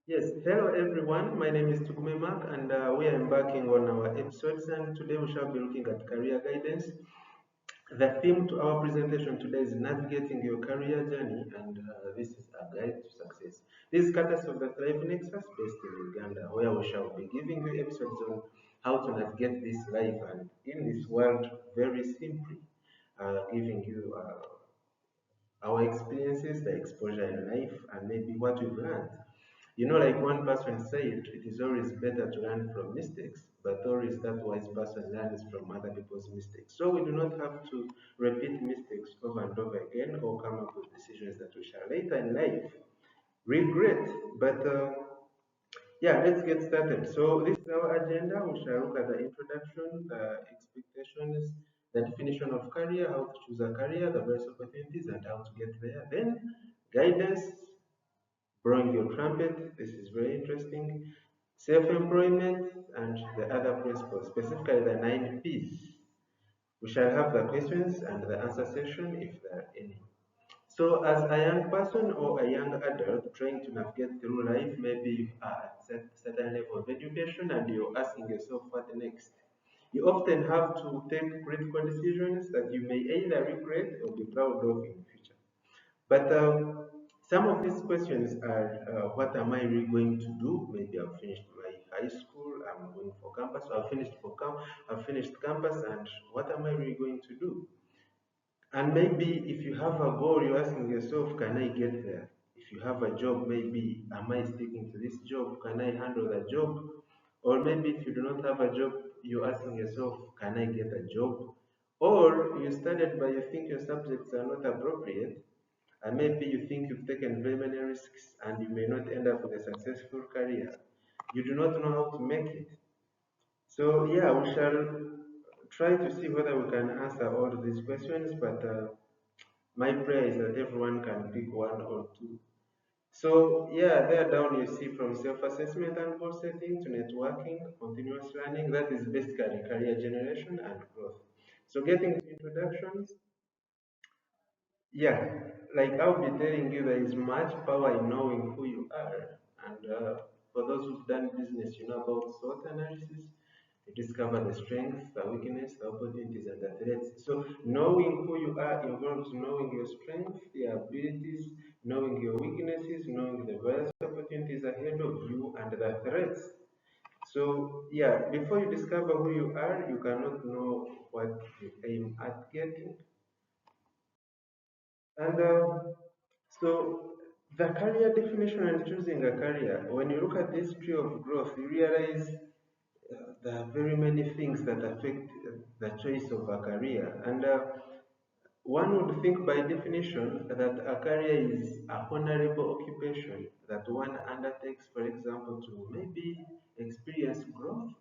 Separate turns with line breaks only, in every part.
Yes, hello everyone. My name is TUGUME Mark, and we are embarking on our episodes. And today we shall be looking at career guidance. The theme to our presentation today is navigating your career journey, and this is a guide to success. This is courtesy of the Thrive Nexus based in Uganda, where we shall be giving you episodes on how to navigate this life and in this world very simply, giving you our experiences, the exposure in life, and maybe what we've learned. You know, like one person said, it is always better to learn from mistakes, but always that wise person learns from other people's mistakes. So we do not have to repeat mistakes over and over again or come up with decisions that we shall later in life regret. But yeah, let's get started. So this is our agenda. We shall look at the introduction, the expectations, the definition of career, how to choose a career, the various opportunities, and how to get there. Then guidance, blowing your trumpet. This is very interesting. Self-employment and the other principles, specifically the 9 P's. We shall have the questions and the answer session if there are any. So as a young person or a young adult trying to navigate through life, maybe you are at a certain level of education and you're asking yourself what next. You often have to take critical decisions that you may either regret or be proud of in the future. But some of these questions are, what am I really going to do? Maybe I've finished my high school, I'm going for campus, I've finished campus, and what am I really going to do? And maybe if you have a goal, you're asking yourself, can I get there? If you have a job, maybe, am I sticking to this job? Can I handle the job? Or maybe if you do not have a job, you're asking yourself, can I get a job? Or you studied but you think your subjects are not appropriate, and maybe you think you've taken very many risks and you may not end up with a successful career. You do not know how to make it. So yeah, we shall try to see whether we can answer all of these questions, but my prayer is that everyone can pick one or two. So yeah, there down you see from self-assessment and goal setting to networking, continuous learning, that is basically career generation and growth. So getting to introductions, yeah, like I'll be telling you, there is much power in knowing who you are. And for those who've done business, you know about SWOT analysis. You discover the strengths, the weakness, the opportunities, and the threats. So knowing who you are involves knowing your strengths, your abilities, knowing your weaknesses, knowing the various opportunities ahead of you, and the threats. So yeah, before you discover who you are, you cannot know what you aim at getting. And so the career definition and choosing a career, when you look at this tree of growth, you realize there are very many things that affect the choice of a career. And one would think by definition that a career is a honorable occupation that one undertakes, for example, to maybe experience growth,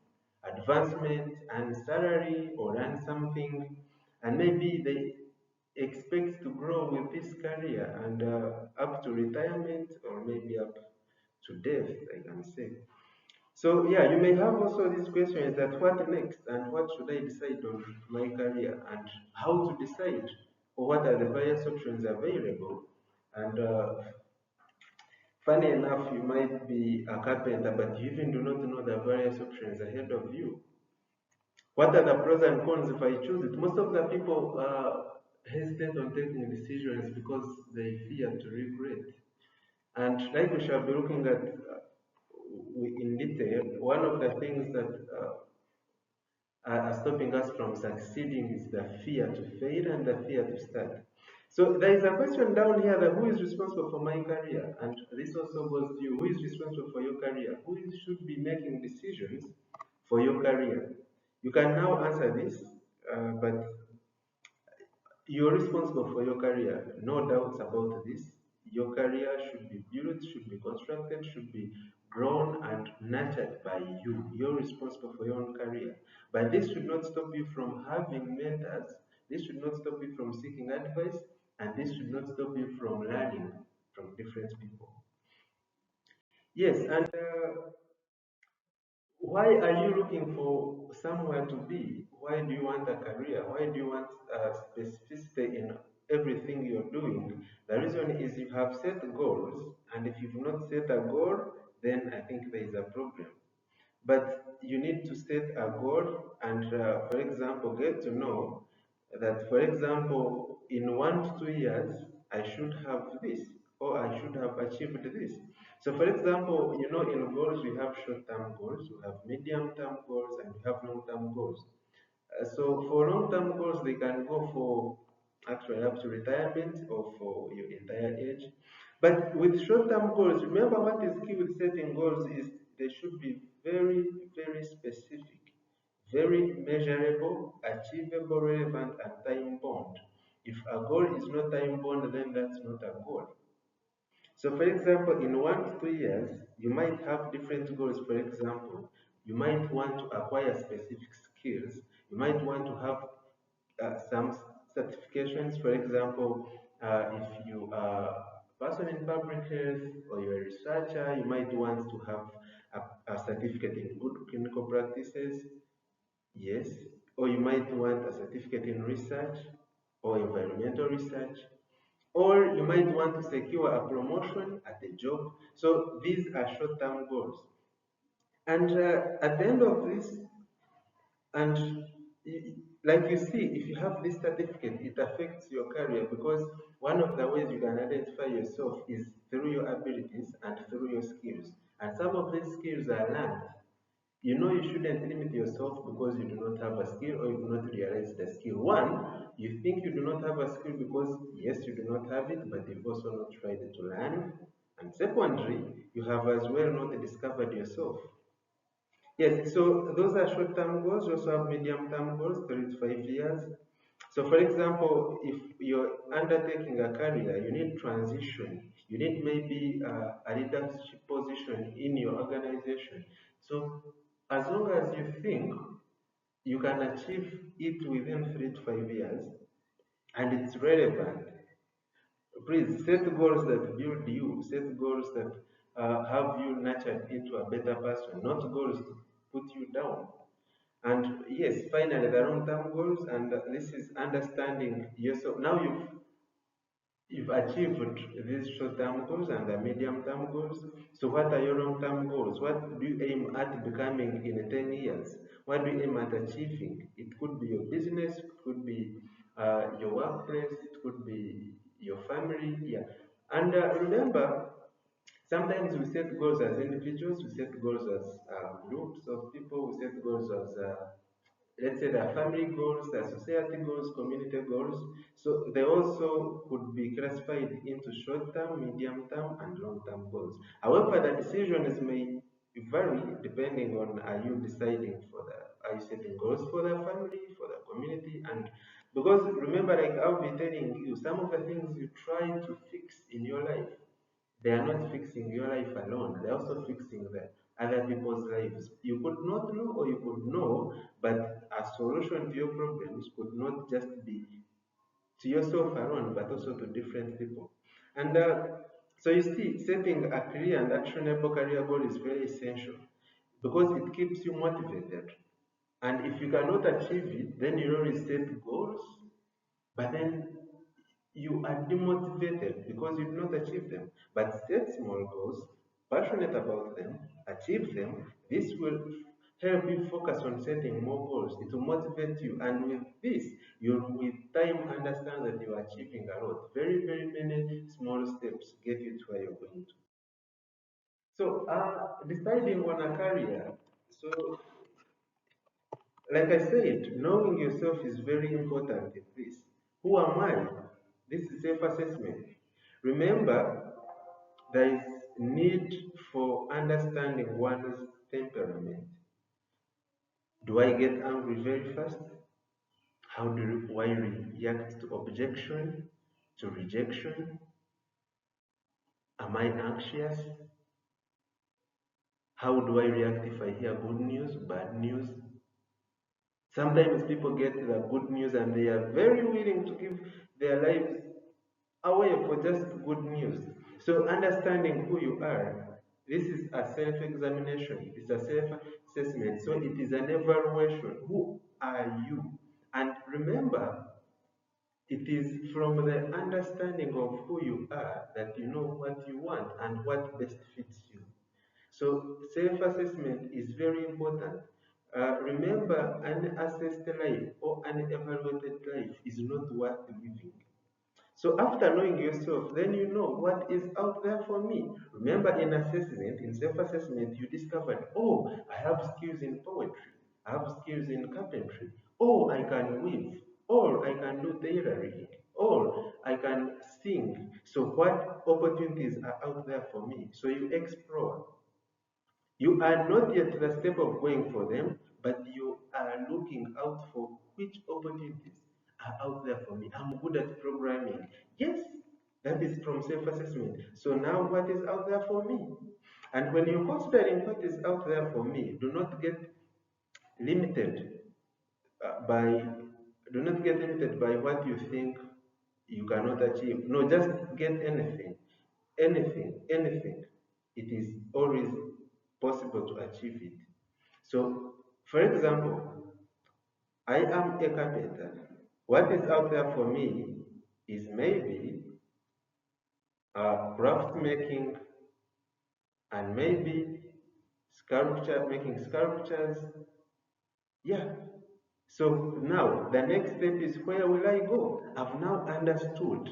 advancement, and salary, or earn something, and maybe they expect to grow with this career and up to retirement or maybe up to death, I can say. So yeah, you may have also these questions that what next and what should I decide on my career and how to decide or what are the various options available. And funny enough, you might be a carpenter, but you even do not know the various options ahead of you. What are the pros and cons if I choose it? Most of the people hesitate on taking decisions because they fear to regret. And like we shall be looking at in detail, one of the things that are stopping us from succeeding is the fear to fail and the fear to start. So there is a question down here that who is responsible for my career? And this also goes to you. Who is responsible for your career? Should be making decisions for your career? You can now answer this, but you're responsible for your career. No doubts about this. Your career should be built, should be constructed, should be grown and nurtured by you. You're responsible for your own career. But this should not stop you from having mentors. This should not stop you from seeking advice. And this should not stop you from learning from different people. Yes, and why are you looking for somewhere to be? Why do you want a career? Why do you want specificity in everything you're doing? The reason is you have set goals, and if you've not set a goal, then I think there is a problem. But you need to set a goal and, for example, get to know that, for example, in 1 to 2 years, I should have this, or I should have achieved this. So, for example, in goals, we have short-term goals, we have medium-term goals, and we have long-term goals. So for long-term goals, they can go for actually up to retirement or for your entire age. But with short-term goals, remember what is key with setting goals is they should be very, very specific, very measurable, achievable, relevant, and time-bound. If a goal is not time-bound, then that's not a goal. So, for example, in 1 to 2 years, you might have different goals. For example, you might want to acquire specific skills. You might want to have some certifications. For example, if you are a person in public health or you're a researcher, you might want to have a certificate in good clinical practices. Yes. Or you might want a certificate in research or environmental research, or you might want to secure a promotion at a job. So these are short-term goals. And at the end of this, and like you see, if you have this certificate, it affects your career because one of the ways you can identify yourself is through your abilities and through your skills. And some of these skills are learned. You shouldn't limit yourself because you do not have a skill or you do not realize the skill. One, you think you do not have a skill because, yes, you do not have it, but you've also not tried to learn. And secondly, you have as well not discovered yourself. Yes, so those are short-term goals. You also have medium-term goals, 3 to 5 years. So, for example, if you're undertaking a career, you need transition. You need maybe a leadership position in your organization. So, as long as you think you can achieve it within 3 to 5 years and it's relevant, please set goals that build you, set goals that have you nurtured into a better person, not goals to put you down. And yes, finally, the long-term goals, and this is understanding yourself. Now you've achieved these short-term goals and the medium-term goals. So what are your long-term goals? What do you aim at becoming in 10 years? What do you aim at achieving? It could be your business, it could be your workplace, it could be your family. Yeah. And remember, sometimes we set goals as individuals, we set goals as groups of people, we set goals as let's say there are family goals, there are society goals, community goals. So they also could be classified into short-term, medium-term, and long-term goals. However, the decisions may vary depending on are you deciding are you setting goals for the family, for the community, and because remember, like I'll be telling you, some of the things you try to fix in your life, they are not fixing your life alone. They're also fixing the other people's lives. You could not know or you could know, but a solution to your problems could not just be to yourself alone, but also to different people. And so you see, setting a clear and actionable career goal is very essential because it keeps you motivated. And if you cannot achieve it, then you only set goals, but then you are demotivated because you do not achieve them. But set small goals, passionate about them, achieve them. This will help you focus on setting more goals. It will motivate you. And with this, you'll with time understand that you are achieving a lot. Very, very many small steps get you to where you're going to. So deciding on a career. So like I said, knowing yourself is very important in this. Who am I? This is self-assessment. Remember, there is need for understanding one's temperament. Do I get angry very fast? How do I react to objection, to rejection? Am I anxious? How do I react if I hear good news, bad news? Sometimes people get the good news and they are very willing to give their lives away for just good news. So understanding who you are, this is a self-examination, it's a self-assessment. So it is an evaluation. Who are you? And remember, it is from the understanding of who you are that you know what you want and what best fits you. So self-assessment is very important. Remember, an assessed life or an evaluated life is not worth living. So after knowing yourself, then you know what is out there for me. Remember, in assessment, in self-assessment, you discovered, oh, I have skills in poetry. I have skills in carpentry. Oh, I can weave. Or I can do tailoring. Or I can sing. So what opportunities are out there for me? So you explore. You are not yet to the step of going for them, but you are looking out for which opportunities are out there for me. I'm good at programming. Yes, that is from self-assessment. So now what is out there for me? And when you're considering what is out there for me, limited by do not get limited by what you think you cannot achieve. No, just get anything, anything. It is always possible to achieve it. So, for example, I am a carpenter. What is out there for me is maybe craft making and maybe making sculptures. Yeah. So now the next step is, where will I go? I've now understood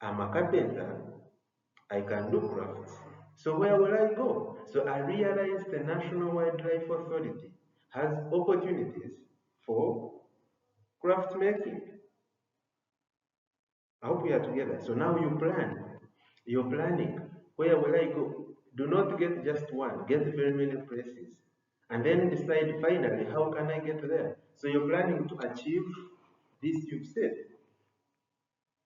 I'm a carpenter. I can do crafts. So where will I go? So I realized the National Wildlife Authority has opportunities for craft making. I hope we are together. So now you plan. You're planning. Where will I go? Do not get just one. Get very many places. And then decide finally, how can I get there? So you're planning to achieve this you've said.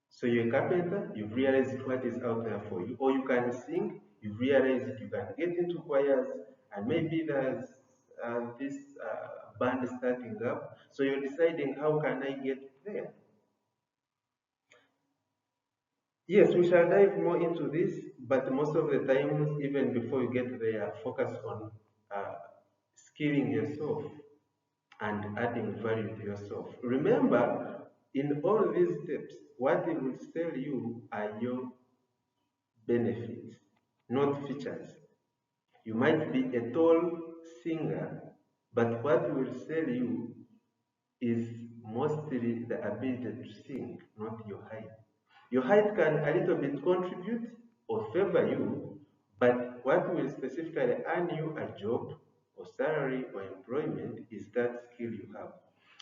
So you're a carpenter, you've realized what is out there for you. Or you can sing, you've realized you can get into choirs, and maybe there's this band starting up. So you're deciding, how can I get there? Yes, we shall dive more into this, but most of the times, even before you get there, focus on skilling yourself and adding value to yourself. Remember, in all these steps, what it will tell you are your benefits, not features. You might be a tall singer, but what will sell you is mostly the ability to sing, not your height. Your height can a little bit contribute or favor you, but what will specifically earn you a job or salary or employment is that skill you have.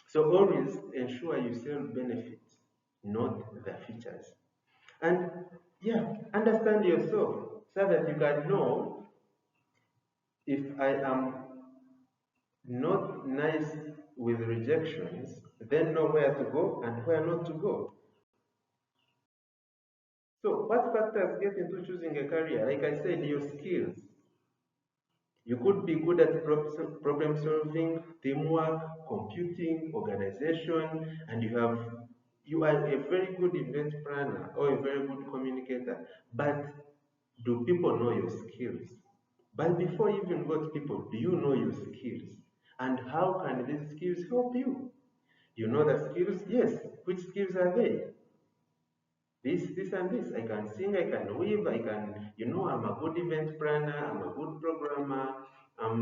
So always ensure you sell benefits, not the features. And yeah, understand yourself so that you can know, if I am not nice with rejections, then know where to go and where not to go. So what factors get into choosing a career? Like I said, your skills. You could be good at problem solving, teamwork, computing, organization, and you are a very good event planner or a very good communicator. But do people know your skills? But before you even got people, do you know your skills? And how can these skills help you? You know the skills? Yes. Which skills are they? This, and this. I can sing, I can weave, I'm a good event planner, I'm a good programmer, I'm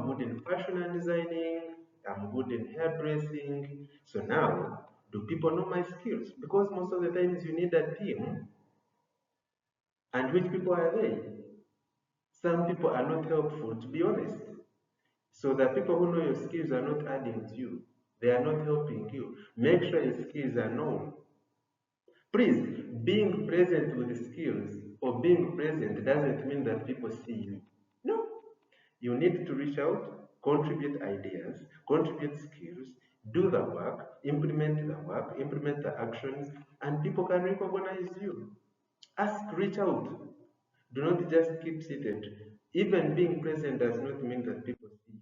good in fashion and designing, I'm good in hairdressing. So now, do people know my skills? Because most of the times you need a team, and which people are they? Some people are not helpful, to be honest. So the people who know your skills are not adding to you. They are not helping you. Make sure your skills are known. Please, being present with skills or being present doesn't mean that people see you. No. You need to reach out, contribute ideas, contribute skills, do the work, implement the actions, and people can recognize you. Ask, reach out. Do not just keep seated. Even being present does not mean that people see you.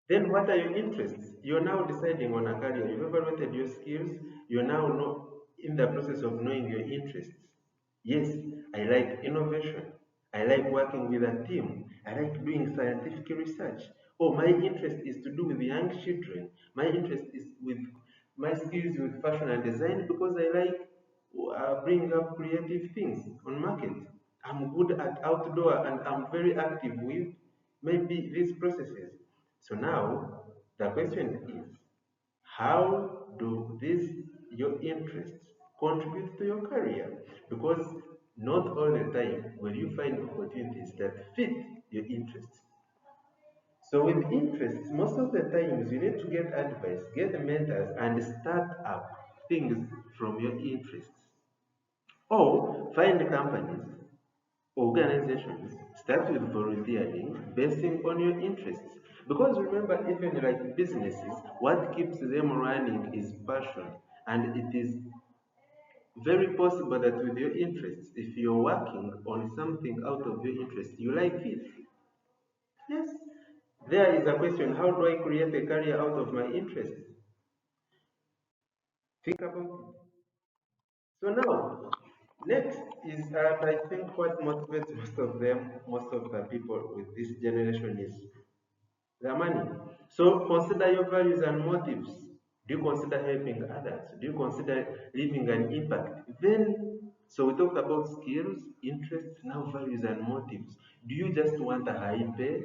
Then what are your interests? You're now deciding on a career. You've evaluated your skills. You're now in the process of knowing your interests. Yes, I like innovation. I like working with a team. I like doing scientific research. Oh, my interest is to do with young children. My interest is with my skills with fashion and design because I like bringing up creative things on market. I'm good at outdoor and I'm very active with maybe these processes. So now the question is, how do these your interests contribute to your career? Because not all the time will you find opportunities that fit your interests. So with interests, most of the times you need to get advice, get mentors, and start up things from your interests. Or find companies, organizations, start with volunteering based on your interests. Because remember, even like businesses, what keeps them running is passion. And it is very possible that with your interests, if you're working on something out of your interest, you like it. Yes. There is a question, how do I create a career out of my interests? Think about it. So now, next is, I think what motivates most of them, most of the people with this generation is the money. So consider your values and motives. Do you consider helping others? Do you consider leaving an impact? Then, so we talked about skills, interests, now values and motives. Do you just want a high pay?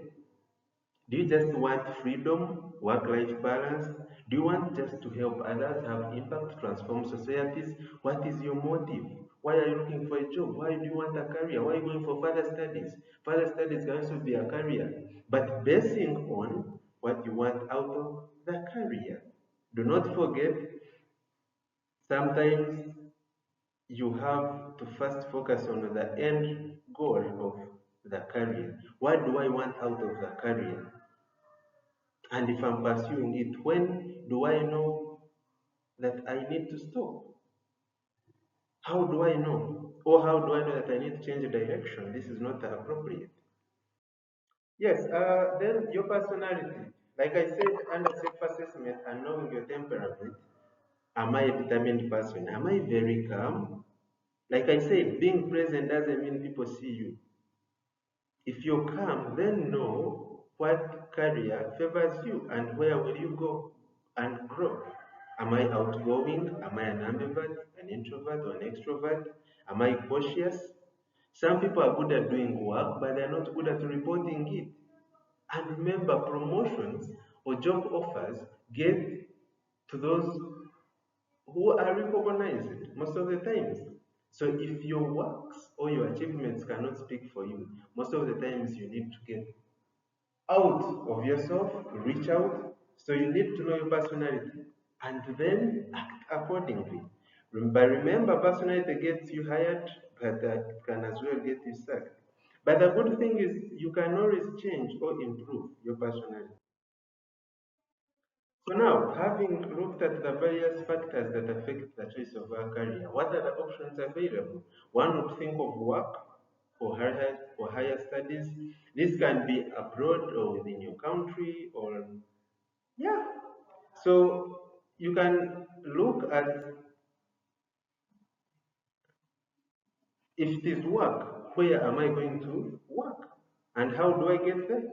Do you just want freedom, work-life balance? Do you want just to help others have impact, transform societies? What is your motive? Why are you looking for a job? Why do you want a career? Why are you going for further studies? Further studies can also be a career, but basing on what you want out of the career. Do not forget, sometimes you have to first focus on the end goal of the career. What do I want out of the career? And if I'm pursuing it, when do I know that I need to stop? How do I know? Or how do I know that I need to change direction? This is not appropriate. Yes, then your personality. Like I said, under self-assessment and knowing your temperament, am I a determined person? Am I very calm? Like I said, being present doesn't mean people see you. If you're calm, then know what career favors you and where will you go and grow. Am I outgoing? Am I an ambivert, an introvert, or an extrovert? Am I cautious? Some people are good at doing work, but they're not good at reporting it. And remember, promotions or job offers get to those who are recognized most of the times. So if your works or your achievements cannot speak for you, most of the times you need to get out of yourself, reach out. So you need to know your personality and then act accordingly. But remember, personality gets you hired, but it can as well get you sacked. But the good thing is you can always change or improve your personality. So now, having looked at the various factors that affect the choice of our career, what are the options available? One would think of work or higher studies. This can be abroad or within your country or, yeah. So you can look at, if it is work, where am I going to work? And how do I get there?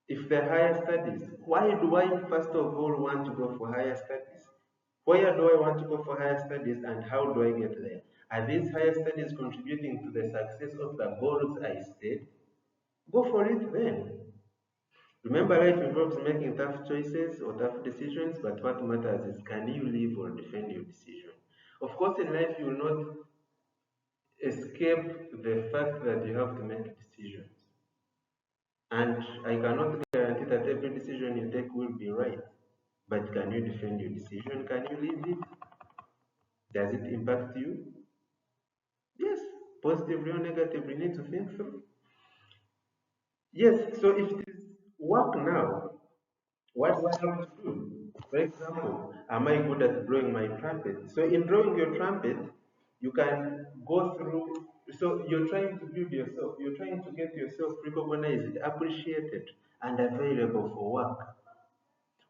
If the higher studies, why do I first of all want to go for higher studies? Where do I want to go for higher studies and how do I get there? Are these higher studies contributing to the success of the goals I set? Go for it then. Remember, life involves making tough choices or tough decisions, but what matters is, can you live or defend your decision? Of course, in life, you will not escape the fact that you have to make decisions. And I cannot guarantee that every decision you take will be right. But can you defend your decision? Can you live it? Does it impact you? Yes, positively or negatively, you need to think through. Yes, so if it is work now, what do I have to do? For example, am I good at blowing my trumpet? So in blowing your trumpet, you can go through, so you're trying to build yourself, you're trying to get yourself recognized, appreciated, and available for work.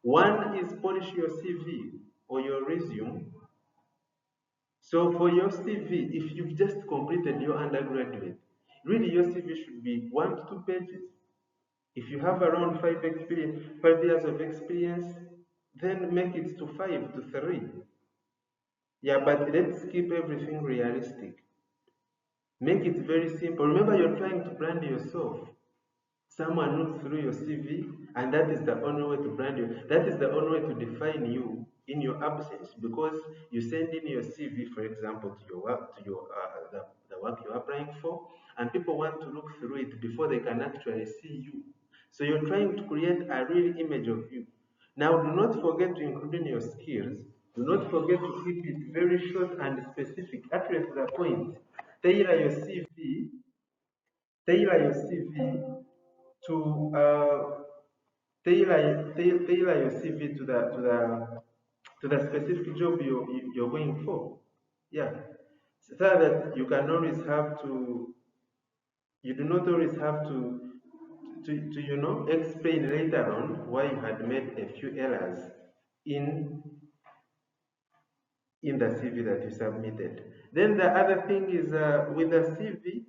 One is polish your CV or your resume. So for your CV, if you've just completed your undergraduate, really your CV should be 1 to 2 pages. If you have around 5 years of experience, then make it to 5 to 3. Yeah, but let's keep everything realistic. Make it very simple. Remember, you're trying to brand yourself. Someone looks through your CV, and that is the only way to brand you. That is the only way to define you in your absence, because you send in your CV, for example, to your work, to your the work you're applying for, and people want to look through it before they can actually see you. So you're trying to create a real image of you. Now, do not forget to include in your skills. Do not forget to keep it very short and specific, accurate to the point. Tailor your CV. Tailor your CV to tailor your CV to the specific job you're going for. Yeah, so that you do not always have to explain later on why you had made a few errors in the CV that you submitted. Then the other thing is with the CV,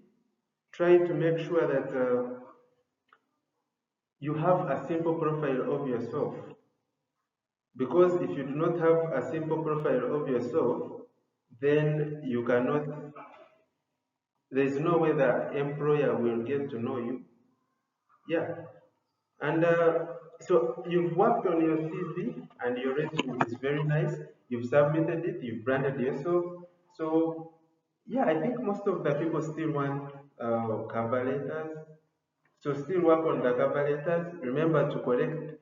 try to make sure that you have a simple profile of yourself. Because if you do not have a simple profile of yourself, then you cannot, there is no way the employer will get to know you. Yeah. And so you've worked on your CV and your resume is very nice. You've submitted it, you've branded yourself. So, yeah, I think most of the people still want cover letters. So still work on the cover letters. Remember to correct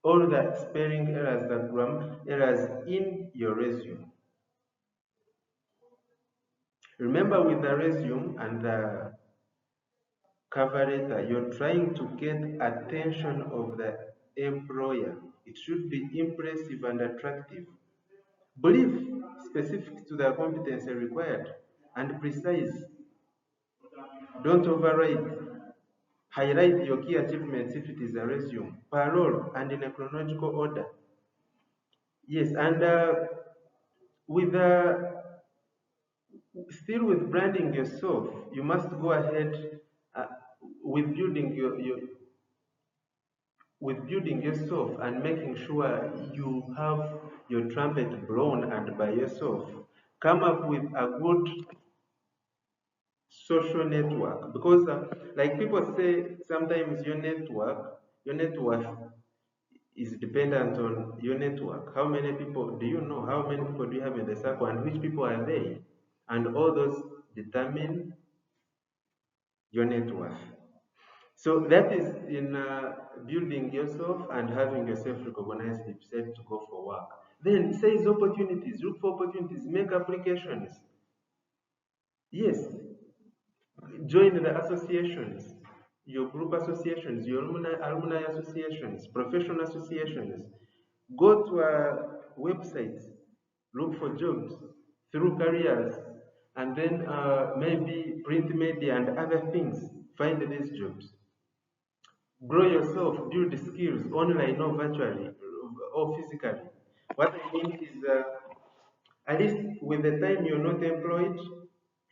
all the spelling errors, the grammar errors in your resume. Remember, with the resume and the cover letter, you're trying to get attention of the employer. It should be impressive and attractive. Brief, specific to the competency required, and precise. Don't override. Highlight your key achievements if it is a resume, parole, and in a chronological order. Yes, and with still with branding yourself, you must go ahead uh, with building yourself and making sure you have your trumpet blown and by yourself. Come up with a good social network, because like people say, sometimes your network is dependent on your network. How many people do you know? How many people do you have in the circle, and which people are they? And all those determine your net worth. So that is in building yourself and having yourself recognized, set to go for work. Then seize opportunities, look for opportunities, make applications. Yes, join the associations, your group associations, your alumni associations, professional associations. Go to websites, look for jobs through careers, and then maybe print media and other things. Find these jobs. Grow yourself, build skills online or virtually or physically. What I mean is, at least with the time you're not employed,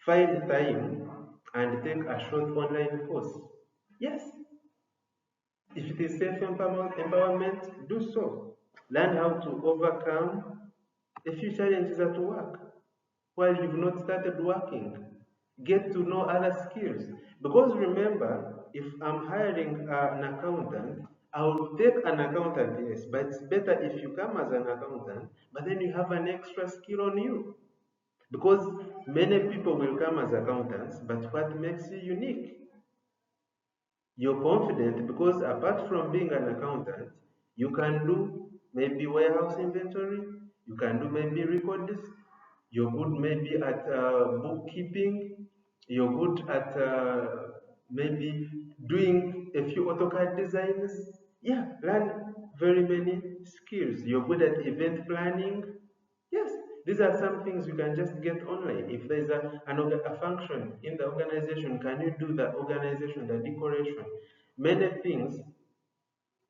find time and take a short online course. Yes, if it is self-empowerment, do so. Learn how to overcome a few challenges at work while you've not started working. Get to know other skills. Because remember, if I'm hiring an accountant, I will take an accountant, yes, but it's better if you come as an accountant, but then you have an extra skill on you. Because many people will come as accountants, but what makes you unique? You're confident because apart from being an accountant, you can do maybe warehouse inventory, you can do maybe records, you're good maybe at bookkeeping, you're good at maybe doing a few AutoCAD designs. Yeah, learn very many skills. You're good at event planning. Yes, these are some things you can just get online. If there's a function in the organization, can you do the organization, the decoration? Many things,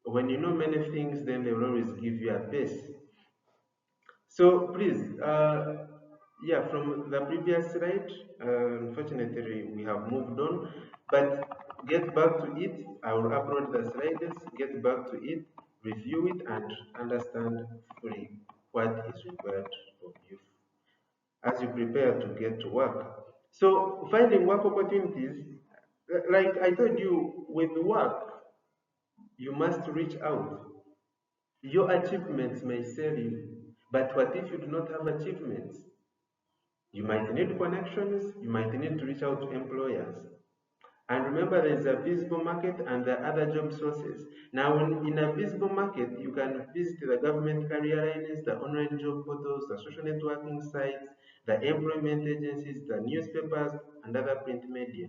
when you know many things, then they will always give you a base. So please, yeah, from the previous slide, unfortunately we have moved on, but get back to it. I will upload the slides, get back to it, review it, and understand fully what is required of you as you prepare to get to work. So finding work opportunities, like I told you, with work, you must reach out. Your achievements may sell you, but what if you do not have achievements? You might need connections, you might need to reach out to employers. And remember, there is a visible market and there are other job sources. Now, in a visible market, you can visit the government career lines, the online job portals, the social networking sites, the employment agencies, the newspapers, and other print media.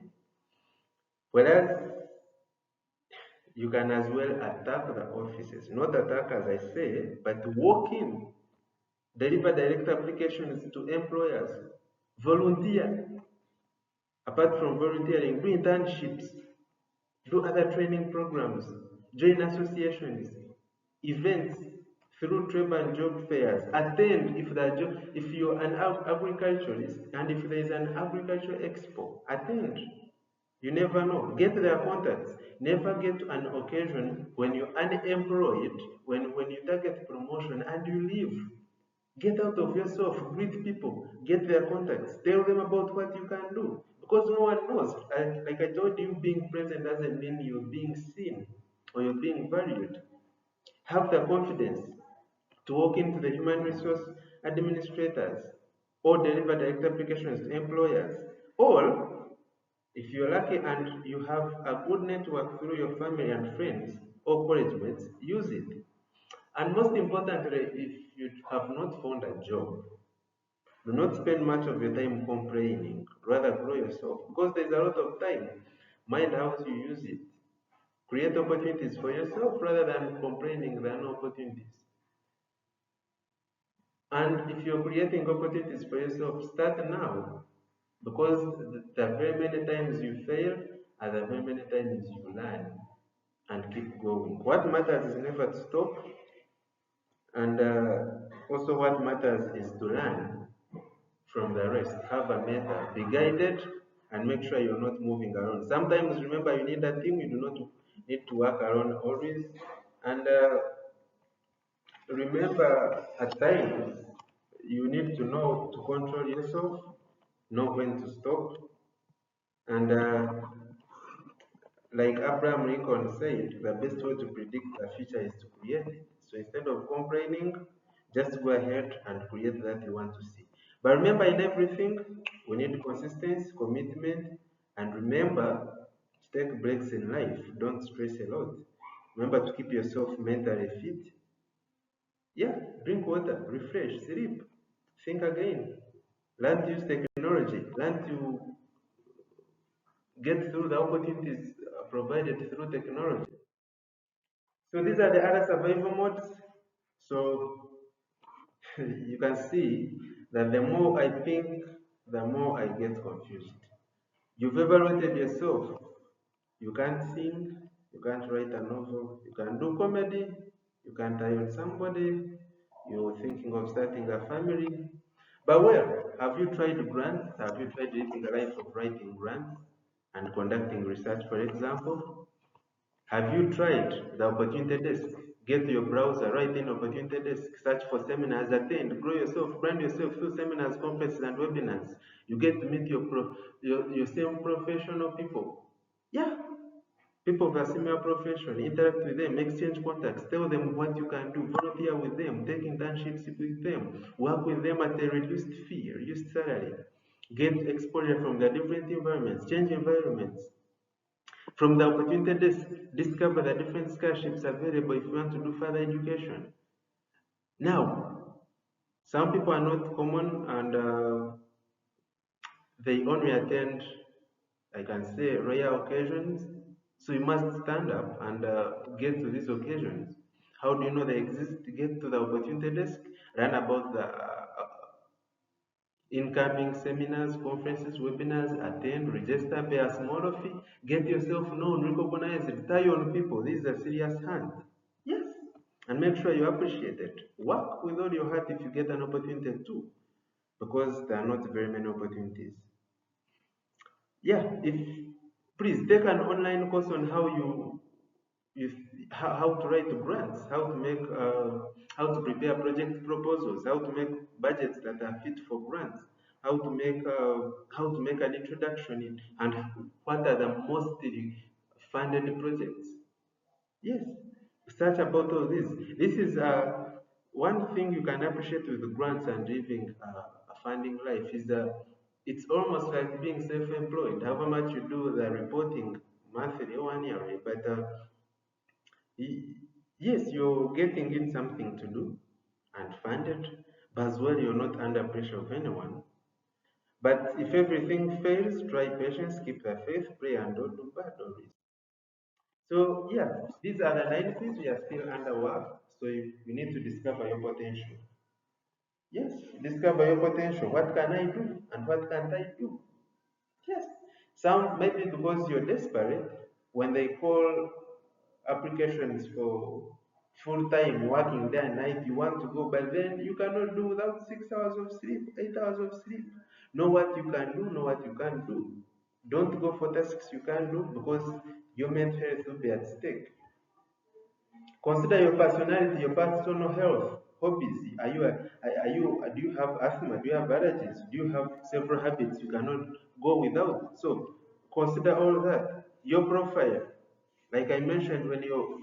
Whereas you can as well attack the offices, not attack as I say, but walk in, deliver direct applications to employers, volunteer. Apart from volunteering, do internships, do other training programs, join associations, events through trade and job fairs, attend if you're an agriculturist and if there is an agricultural expo, attend. You never know. Get their contacts. Never get to an occasion when you're unemployed, when you target promotion and you leave. Get out of yourself, greet people, get their contacts, tell them about what you can do. Because no one knows. Like I told you, being present doesn't mean you're being seen or you're being valued. Have the confidence to walk into the human resource administrators or deliver direct applications to employers. Or if you're lucky and you have a good network through your family and friends or college mates, use it. And most importantly, if you have not found a job, do not spend much of your time complaining. Rather grow yourself because there's a lot of time. Mind how you use it. Create opportunities for yourself rather than complaining there are no opportunities. And if you're creating opportunities for yourself, start now. Because the very many times you fail are the very many times you learn and keep going. What matters is never to stop, and also what matters is to learn from the rest. Have a mentor, be guided, and make sure you're not moving around. Sometimes remember you need a team, you do not need to work alone always. And remember at times you need to know to control yourself, know when to stop, and like Abraham Lincoln said, the best way to predict the future is to create it. So instead of complaining, just go ahead and create that you want to see. But remember, in everything, we need consistency, commitment, and remember to take breaks in life. Don't stress a lot. Remember to keep yourself mentally fit. Yeah, drink water, refresh, sleep, think again. Learn to use technology, learn to get through the opportunities provided through technology. So these are the other survival modes. So you can see that the more I think, the more I get confused. You've evaluated yourself. You can't sing, you can't write a novel, you can do comedy, you can't tie on somebody, you're thinking of starting a family. But well, have you tried grants? Have you tried living a life of writing grants and conducting research, for example? Have you tried the opportunity desk? Get to your browser, write in opportunity desk, search for seminars, attend, grow yourself, brand yourself through seminars, conferences, and webinars. You get to meet your same professional people. Yeah, people of a similar profession, interact with them, exchange contacts, tell them what you can do, volunteer with them, take internships with them, work with them at a reduced fee, reduced salary, get exposure from the different environments, change environments. From the opportunity desk, discover the different scholarships available if you want to do further education. Now, some people are not common and they only attend, I can say, rare occasions. So you must stand up and get to these occasions. How do you know they exist? Get to the opportunity desk, learn about the incoming seminars, conferences, webinars, attend, register, pay a small fee, get yourself known, recognized, tie on people. This is a serious hand. Yes. And make sure you appreciate it. Work with all your heart if you get an opportunity too, because there are not very many opportunities. Yeah, if please take an online course on you how to write grants, how to prepare project proposals, how to make budgets that are fit for grants, how to make an introduction in, and what are the most funded projects. Yes, search about all this. This is one thing you can appreciate with grants and living a funding life is that it's almost like being self-employed. However much you do the reporting monthly or annually, but yes, you're getting in something to do and funded, but as well you're not under pressure of anyone. But if everything fails, try patience, keep the faith, pray, and don't do bad always. So yeah, these are the 9 things we are still under work. So you need to discover your potential. Yes, discover your potential. What can I do and what can't I do? Yes. Some maybe because you're desperate, when they call applications for full-time working day and night, you want to go, but then you cannot do without 6 hours of sleep, 8 hours of sleep. Know what you can do, know what you can't do. Don't go for tasks you can't do because your mental health will be at stake. Consider your personality, your personal health, hobbies. Do you have asthma? Do you have allergies? Do you have several habits you cannot go without? So consider all that. Your profile, like I mentioned, when you're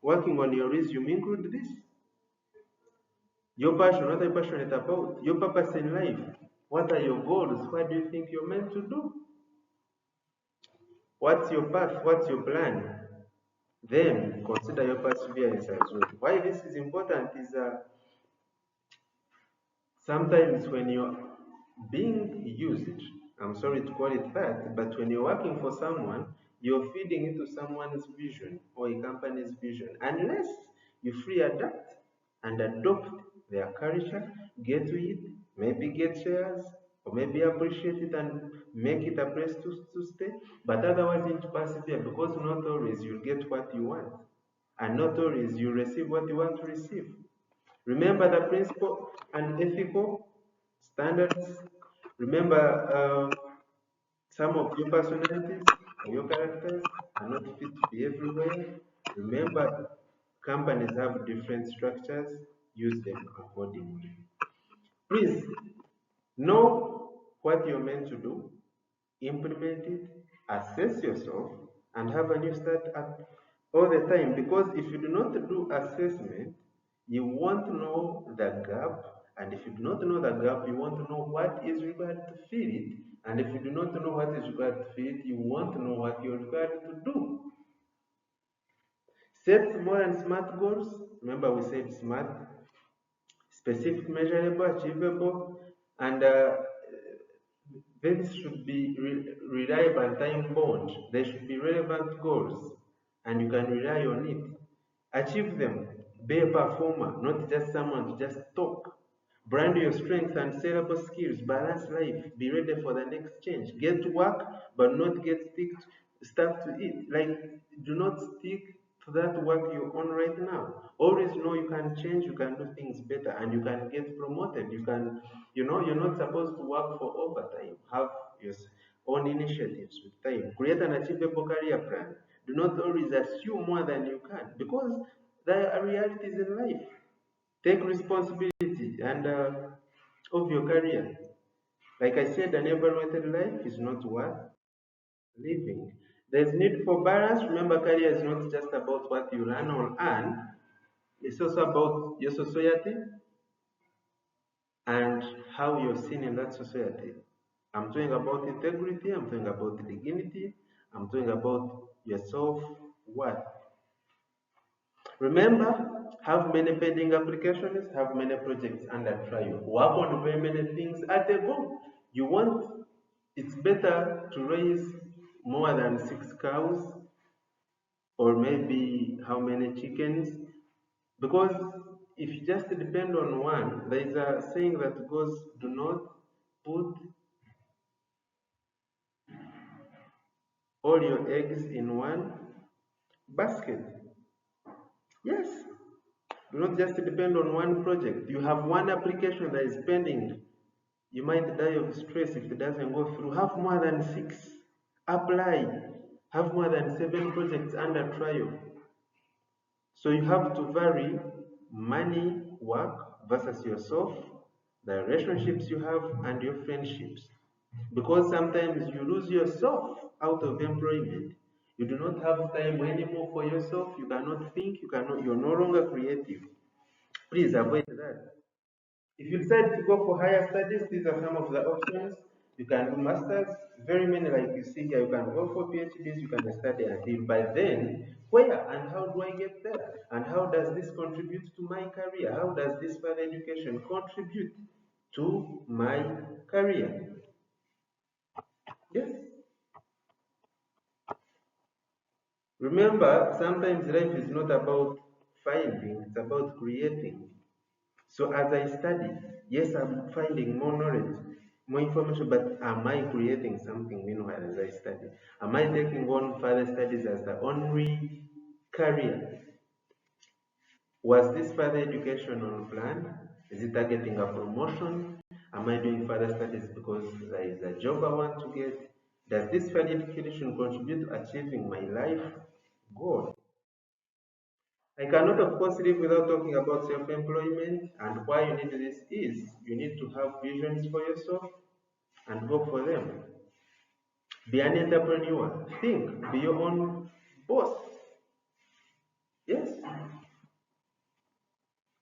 working on your resume, include this. Your passion, what are you passionate about? Your purpose in life. What are your goals? What do you think you're meant to do? What's your path? What's your plan? Then consider your perseverance as well. Why this is important is sometimes when you're being used, I'm sorry to call it that, but when you're working for someone, you're feeding into someone's vision or a company's vision. Unless you free adapt and adopt their culture, get to it, maybe get shares, or maybe appreciate it and make it a place to stay. But otherwise, you need to persevere because not always you'll get what you want, and not always you receive what you want to receive. Remember the principle and ethical standards. Remember some of your personalities or your characters are not fit to be everywhere. Remember, companies have different structures. Use them accordingly. Please know what you're meant to do, implement it, assess yourself, and have a new start up all the time. Because if you do not do assessment, you won't know the gap. And if you do not know the gap, you won't know what is required to fill it. And if you do not know what is required to fill it, you won't know what you're required to do. Set small and smart goals. Remember, we said smart, specific, measurable, achievable, and these should be reliable and time bound. They should be relevant goals and you can rely on it. Achieve them. Be a performer, not just someone to just talk. Brand your strengths and sellable skills. Balance life. Be ready for the next change. Get to work, but not get stuck to it. Like, do not stick to that work you're on right now. Always know you can change, you can do things better, and you can get promoted. You can, you're not supposed to work for overtime. Have your own initiatives with time. Create an achievable career plan. Do not always assume more than you can because there are realities in life. Take responsibility and of your career. Like I said, an evaluated life is not worth living. There's need for balance. Remember, career is not just about what you learn or earn. It's also about your society and how you're seen in that society. I'm talking about integrity. I'm talking about dignity. I'm talking about your self-worth. Remember, have many pending applications, have many projects under trial. Work on very many things at a go. You want, it's better to raise more than 6 cows or maybe how many chickens because if you just depend on one, there is a saying that goes, do not put all your eggs in one basket. Yes, do not just depend on one project. You have one application that is pending. You might die of stress if it doesn't go through. Have more than 6. Apply. Have more than 7 projects under trial. So you have to vary money, work versus yourself, the relationships you have, and your friendships. Because sometimes you lose yourself out of employment. You do not have time anymore for yourself. You cannot think. You're no longer creative. Please avoid that. If you decide to go for higher studies, these are some of the options. You can do masters, very many like you see here. You can go for PhDs, you can study until. By then, where and how do I get there? And how does this contribute to my career? How does this further education contribute to my career? Yes. Remember, sometimes life is not about finding, it's about creating. So as I study, yes, I'm finding more knowledge, more information, but am I creating something meanwhile as I study? Am I taking on further studies as the only career? Was this further education on plan? Is it targeting a promotion? Am I doing further studies because there is a job I want to get? Does this further education contribute to achieving my life goal? I cannot, of course, live without talking about self-employment, and why you need this is you need to have visions for yourself and go for them. Be an entrepreneur. Think. Be your own boss. Yes.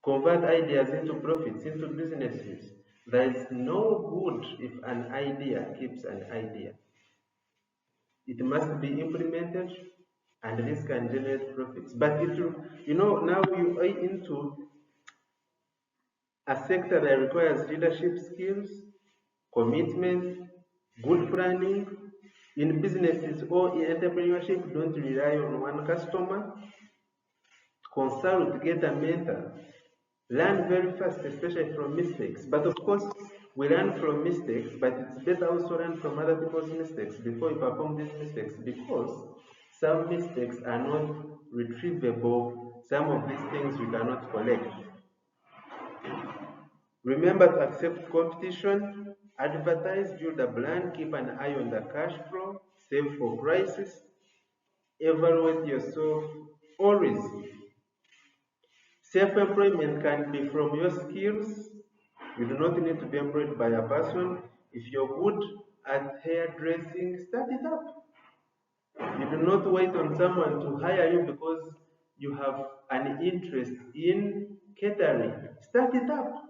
Convert ideas into profits, into businesses. There is no good if an idea keeps an idea. It must be implemented, and this can generate profits. But now you are into a sector that requires leadership skills, commitment, good planning. In businesses or in entrepreneurship, don't rely on one customer. Consult, get a mentor. Learn very fast, especially from mistakes. But of course, we learn from mistakes, but it's better also learn from other people's mistakes before you perform these mistakes, because some mistakes are not retrievable. Some of these things we cannot collect. Remember to accept competition, advertise, build a brand, keep an eye on the cash flow, save for crisis, evaluate yourself always. Self-employment can be from your skills. You do not need to be employed by a person. If you're good at hairdressing, start it up. You do not wait on someone to hire you because you have an interest in catering. Start it up.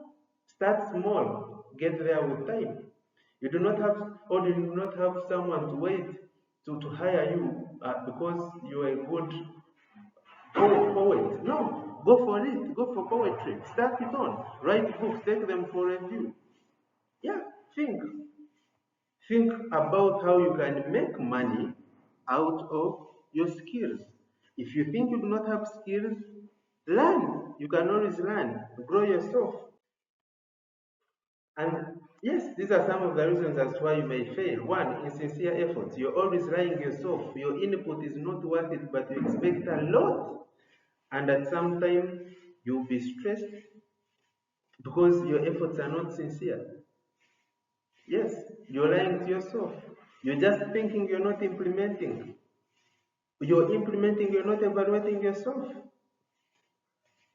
Start small. Get there with time. You do not have, or you do not have someone to wait to hire you because you are a good poet. No, go for it. Go for poetry. Start it on. Write books. Take them for review. Yeah, think. Think about how you can make money out of your skills. If you think you do not have skills, learn. You can always learn. Grow yourself. And yes, these are some of the reasons as to why you may fail. One, insincere efforts. You're always lying yourself. Your input is not worth it, but you expect a lot. And at some time, you'll be stressed because your efforts are not sincere. Yes, you're lying to yourself. You're just thinking, you're not implementing. You're implementing, you're not evaluating yourself.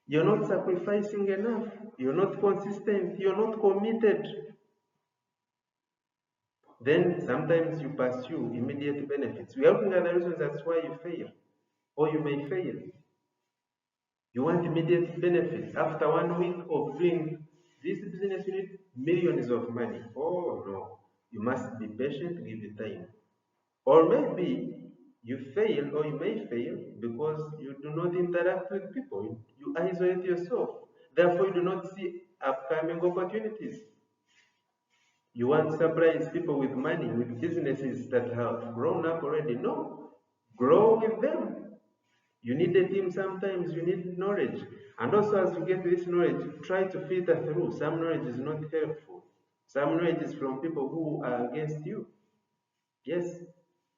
You're not sacrificing enough. You're not consistent. You're not committed. Then sometimes you pursue immediate benefits. We are looking at the reasons that's why you fail, or you may fail. You want immediate benefits. After 1 week of doing this business, you need millions of money. Oh no, you must be patient, give it time. Or maybe you fail, or you may fail because you do not interact with people. You isolate yourself. Therefore, you do not see upcoming opportunities. You want to surprise people with money, with businesses that have grown up already. No, grow with them. You need a team sometimes, you need knowledge. And also, as you get this knowledge, try to filter through. Some knowledge is not helpful. Some knowledge is from people who are against you. Yes,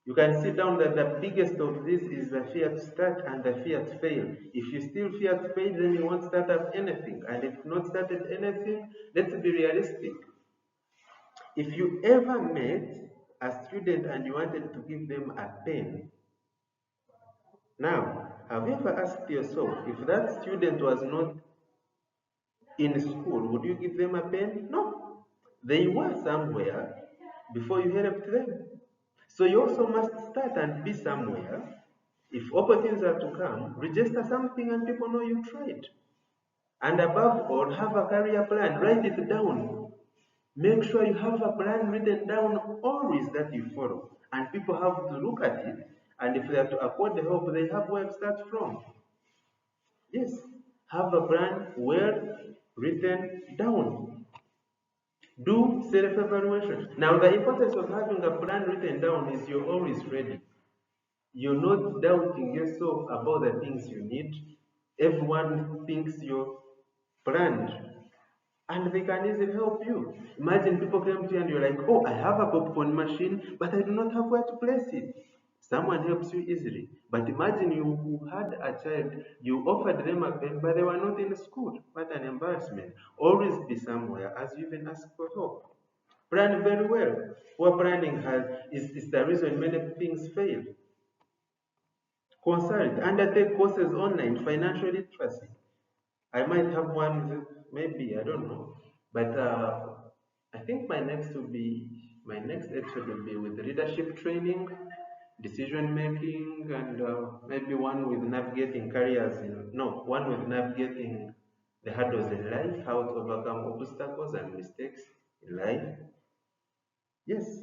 you can see down that the biggest of this is the fear to start and the fear to fail. If you still fear to fail, then you won't start up anything. And if you've not started anything, let's be realistic. If you ever met a student and you wanted to give them a pen, now, have you ever asked yourself if that student was not In school, would you give them a pen? No. They were somewhere before you helped them. So you also must start and be somewhere. If opportunities are to come, register something and people know you tried. And above all, have a career plan. Write it down. Make sure you have a plan written down always that you follow. And people have to look at it. And if they have to afford the help, they have where to start from. Yes, have a plan well written down. Do self-evaluation. Now, the importance of having a plan written down is you're always ready. You're not doubting yourself about the things you need. Everyone thinks you're planned and they can easily help you. Imagine people came to you and you're like, oh, I have a popcorn machine, but I do not have where to place it. Someone helps you easily. But imagine you had a child, you offered them a pen, but they were not in school. What an embarrassment. Always be somewhere as you even ask for help. Plan very well. Poor planning is the reason many things fail. Consult, undertake courses online, financial literacy. I might have one, maybe, I don't know. But I think my next episode will be with leadership training, decision making, and maybe one with navigating careers. No, one with navigating the hurdles in life, how to overcome obstacles and mistakes in life. Yes.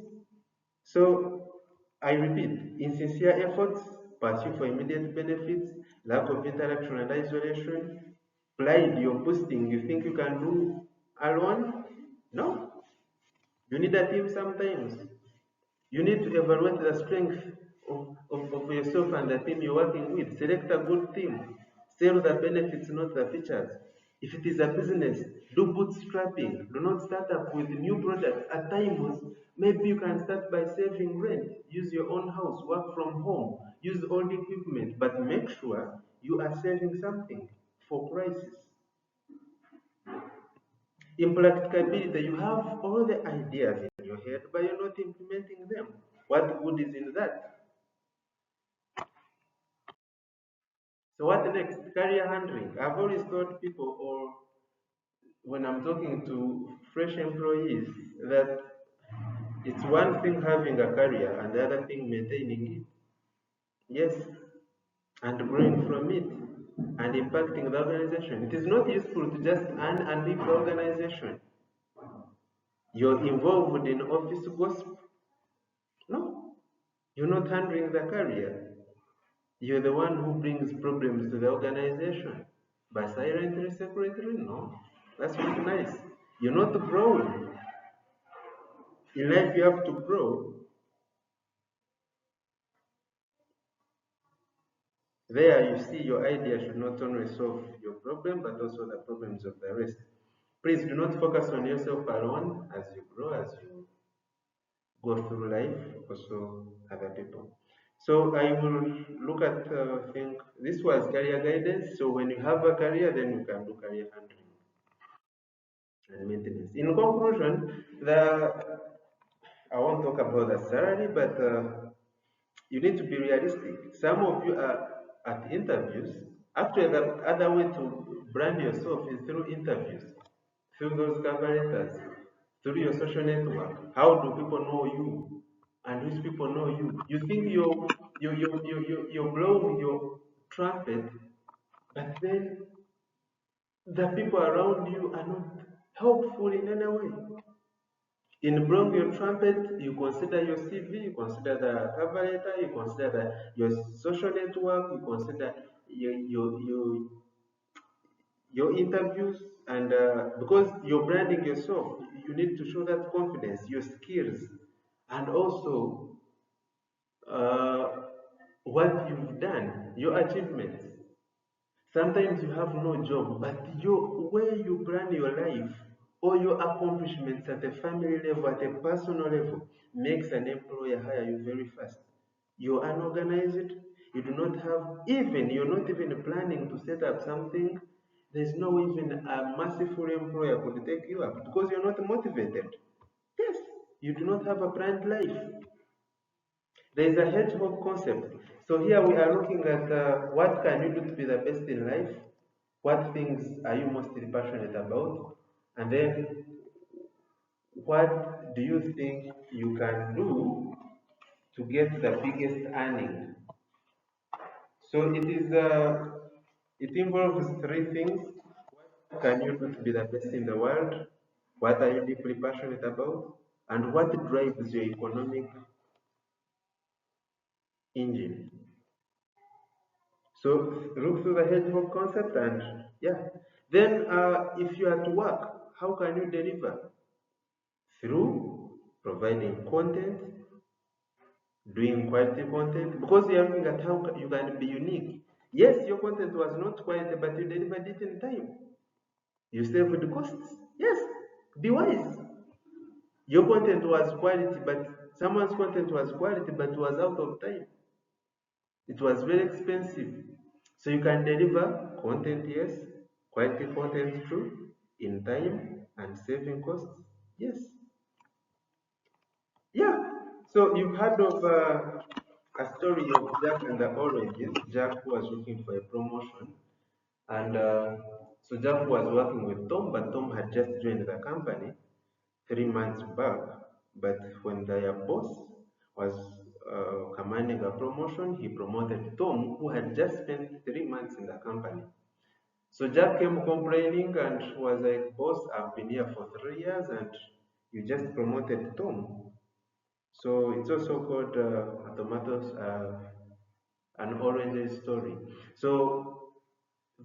So I repeat, insincere efforts, pursuit for immediate benefits, lack of interaction and isolation, pride you're boosting, you think you can do alone? No. You need a team sometimes. You need to evaluate the strength of yourself and the team you're working with. Select a good team. Sell the benefits, not the features. If it is a business, do bootstrapping. Do not start up with new products. At times, maybe you can start by saving rent. Use your own house, work from home, use old equipment, but make sure you are saving something for crisis. Impracticability, you have all the ideas in your head, but you're not implementing them. What good is in that? So what next? Career handling. I've always told people, or when I'm talking to fresh employees, that it's one thing having a career and the other thing maintaining it. Yes, and growing from it and impacting the organization. It is not useful to just earn and leave the organization. You're involved in office gossip. No, you're not handling the career. You're the one who brings problems to the organization. But silently, secretly, no. That's not nice. You're not growing. In life, you have to grow. There, you see, your idea should not only solve your problem, but also the problems of the rest. Please do not focus on yourself alone as you grow, as you go through life, also other people. So I will look at, I think, this was career guidance. So when you have a career, then you can do career handling and maintenance. In conclusion, I won't talk about the salary, but you need to be realistic. Some of you are at interviews. Actually, the other way to brand yourself is through interviews, through those cover letters, through your social network. How do people know you? And which people know you? You think you're blowing your trumpet, but then the people around you are not helpful in any way. In blowing your trumpet, you consider your CV, you consider the cover letter, you consider your social network, you consider your interviews, and because you're branding yourself, you need to show that confidence, your skills, and also uh, what you've done, your achievements. Sometimes you have no job, but where you plan your life or your accomplishments at a family level, at a personal level, makes an employer hire you very fast. You're unorganized, you do not have even, you're not even planning to set up something. There's no even a merciful employer could take you up because you're not motivated. Yes, you do not have a planned life. There is a hedgehog concept. So here we are looking at what can you do to be the best in life. What things are you mostly passionate about? And then what do you think you can do to get the biggest earning? So it involves three things. What can you do to be the best in the world? What are you deeply passionate about? And what drives your economic engine? So look through the hedgehog concept and yeah. Then if you are to work, how can you deliver? Through providing content, doing quality content, because you're looking at how you can be unique. Yes, your content was not quality, but you delivered it in time. You saved the costs. Yes, be wise. Your content was quality, but someone's content was quality, but was out of time. It was very expensive. So you can deliver content, yes, quality content true, in time and saving costs. Yes. Yeah. So you've heard of a story of Jack and the oranges. Jack was looking for a promotion, and so Jack was working with Tom, but Tom had just joined the company 3 months back. But when their boss was commanding a promotion, he promoted Tom, who had just spent 3 months in the company. So Jack came complaining and was like, "Boss, I've been here for 3 years and you just promoted Tom." So it's also called tomatoes, an orange story. So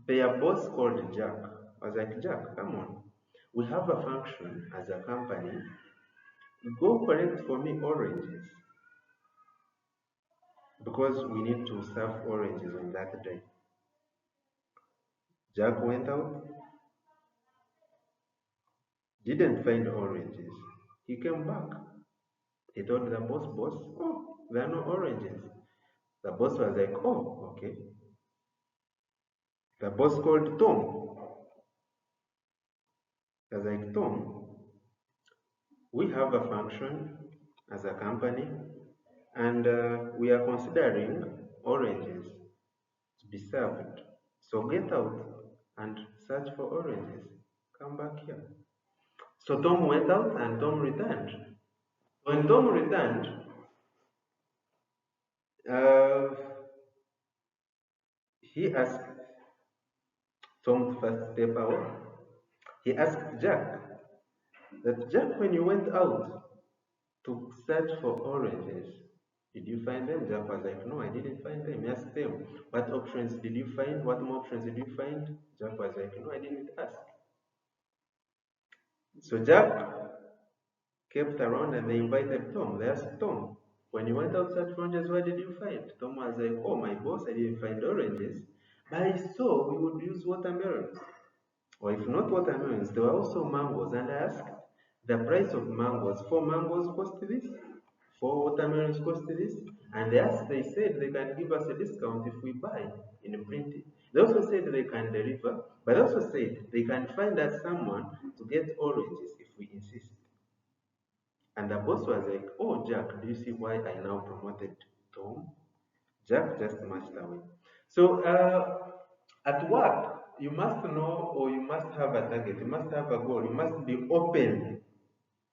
their boss called Jack. I was like, "Jack, come on. We have a function as a company. Go collect for me oranges because we need to serve oranges on that day." Jack went out, didn't find oranges. He came back. He told the boss, "Oh, there are no oranges." The boss was like, "Oh, okay." The boss called Tom. He was like, "Tom, we have a function as a company and we are considering oranges to be served. So get out and search for oranges. Come back here." So Tom went out and Tom returned. When Tom returned, uh, he asked Tom to first step out. He asked Jack that, "Jack, when you went out to search for oranges, did you find them?" Jack was like, "No, I didn't find them." He asked them, "What options did you find? What more options did you find?" Jack was like, "No, I didn't ask." So Jack kept around and they invited Tom. They asked Tom, "When you went out to search for oranges, what did you find?" Tom was like, "Oh, my boss, I didn't find oranges, but I saw we would use watermelons. Or if not watermelons, there were also mangoes." And I asked the price of mangoes. 4 mangoes cost this, 4 watermelons cost this. And they said they can give us a discount if we buy in printing. They also said they can deliver, but they also said they can find us someone to get oranges if we insist. And the boss was like, "Oh, Jack, do you see why I now promoted Tom?" Jack just marched away. So at work, you must know or you must have a target, you must have a goal, you must be open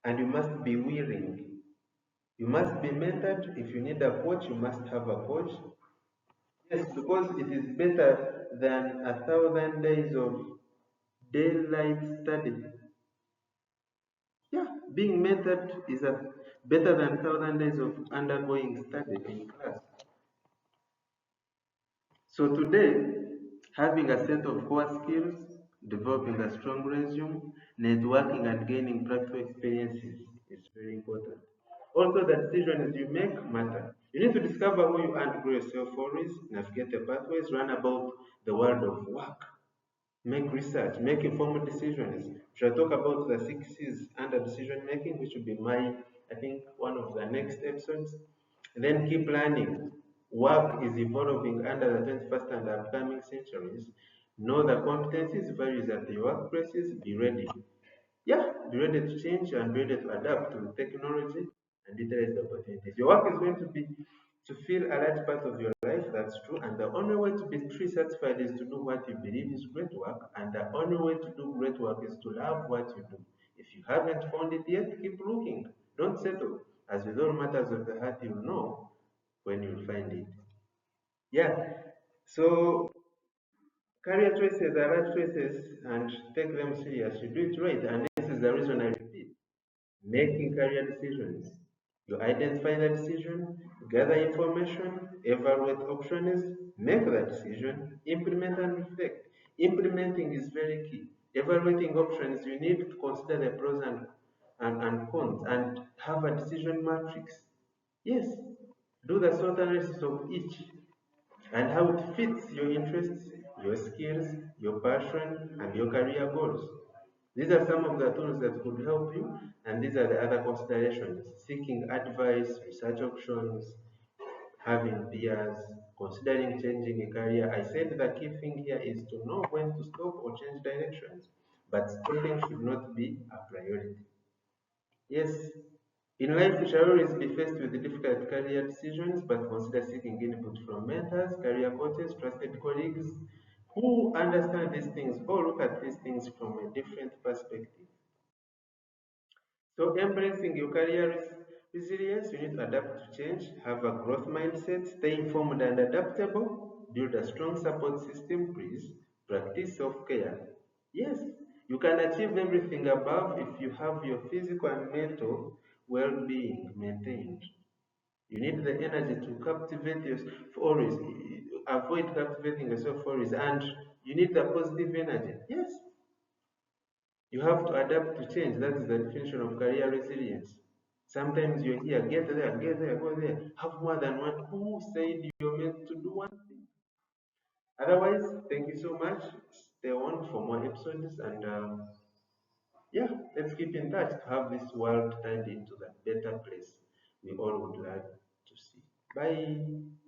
and you must be willing. You must be mentored. If you need a coach, you must have a coach. Yes, because it is better than 1,000 days of daylight study. Yeah, being mentored is better than 1,000 days of undergoing study in class. So today, having a set of core skills, developing a strong resume, networking and gaining practical experiences is very important. Also, the decisions you make matter. You need to discover who you are to grow yourself always, navigate the pathways, run about the world of work, make research, make informed decisions. We shall talk about the 6 C's under decision making, which will be I think, one of the next episodes. And then keep learning. Work is evolving under the 21st and upcoming centuries. Know the competencies, values at your workplaces, be ready. Yeah, be ready to change and be ready to adapt to technology and utilize the opportunities. Your work is going to fill a large part of your life. The That's true. And the only way to be tree satisfied is to do what you believe is great work. And the only way to do great work is to love what you do. If you haven't found it yet, keep looking. Don't settle. As with all matters of the heart, you'll know when you'll find it. Yeah. So career choices are life choices and take them serious. You do it right. And this is the reason I repeat. Making career decisions. You identify the decision, gather information, evaluate options, make the decision, implement and reflect. Implementing is very key. Evaluating options, you need to consider the pros and cons and have a decision matrix. Yes, do the SWOT analysis of each and how it fits your interests, your skills, your passion, and your career goals. These are some of the tools that could help you, and these are the other considerations. Seeking advice, research options, having peers, considering changing a career. I said the key thing here is to know when to stop or change directions, but stopping should not be a priority. Yes, in life we shall always be faced with difficult career decisions, but consider seeking input from mentors, career coaches, trusted colleagues who understand these things or look at these things from a different perspective. So embracing your career resilience, you need to adapt to change, have a growth mindset, stay informed and adaptable, build a strong support system, please, practice self-care. Yes, you can achieve everything above if you have your physical and mental well-being maintained. You need the energy to captivate yourself always, avoid captivating yourself always, and you need the positive energy. Yes, you have to adapt to change. That is the definition of career resilience. Sometimes you're here, get there, go there. Have more than one. Who said you're meant to do one thing? Otherwise, thank you so much. Stay on for more episodes and yeah, let's keep in touch to have this world turned into the better place we all would like to see. Bye.